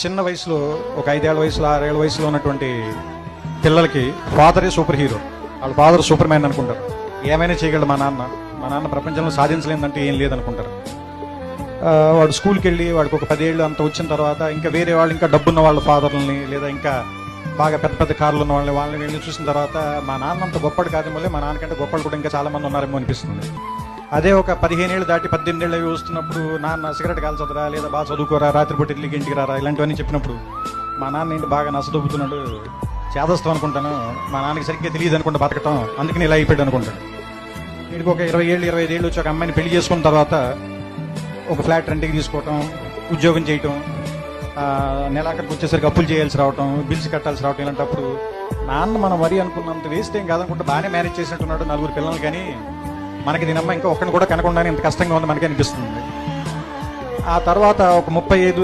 చిన్న వయసులో ఒక 5 ఏళ్ల వయసులో 6 ఏళ్ల వయసులో ఉన్నటువంటి పిల్లలకి ఫాదరే సూపర్ హీరో. వాళ్ళ ఫాదర్ సూపర్ మ్యాన్ అనుకుంటారు. ఏమైనా చేయగలడు మా నాన్న ప్రపంచంలో సాధించలేదంటే ఏం లేదనుకుంటారు. వాడు స్కూల్కి వెళ్ళి వాడికి ఒక 10 ఏళ్ళు అంత వచ్చిన తర్వాత ఇంకా వేరే వాళ్ళు ఇంకా డబ్బున్న వాళ్ళ ఫాదర్లని లేదా ఇంకా బాగా పెద్ద పెద్ద కార్లు ఉన్న వాళ్ళని వెళ్ళి చూసిన తర్వాత మా నాన్న అంత గొప్పడు కాదు, మళ్ళీ మా నాన్నకంటే గొప్పలు కూడా ఇంకా చాలా మంది ఉన్నారేమో అనిపిస్తుంది. అదే ఒక 15 ఏళ్ళు దాటి 18 ఏళ్ళు వస్తున్నప్పుడు నాన్న సిగరెట్ కాల్చదురా, లేదా బాగా చదువుకోరా, రాత్రిపూట ఇడ్లీకి ఇంటికి రారా, ఇలాంటివన్నీ చెప్పినప్పుడు మా నాన్న ఏంటి బాగా నచ్చదొబ్బుతున్నాడు, చేదస్తాం అనుకుంటాను, మా నాన్నకి సరిగ్గా తెలియదు అనుకుంటా బతకటం, అందుకని ఇలా అయిపోయాడు అనుకుంటాడు. వీడికి ఒక 20 ఏళ్ళు 25 ఏళ్ళు వచ్చి ఒక అమ్మాయిని పెళ్లి చేసుకున్న తర్వాత ఒక ఫ్లాట్ రెంట్కి తీసుకోవటం, ఉద్యోగం చేయటం, నెలాఖరికి వచ్చేసరికి అప్పులు చేయాల్సి రావటం, బిల్స్ కట్టాల్సి రావటం, ఇలాంటప్పుడు నాన్న మనం మరీ అనుకున్నంత వేస్ట్ ఏం కాదనుకుంటే బాగానే మేనేజ్ చేసినట్టున్నాడు 4 పిల్లలు, కానీ మనకి దీనమ్మ ఇంకా ఒక్కడిని కూడా కనకుండానే ఇంత కష్టంగా ఉంది మనకి అనిపిస్తుంది. ఆ తర్వాత ఒక 35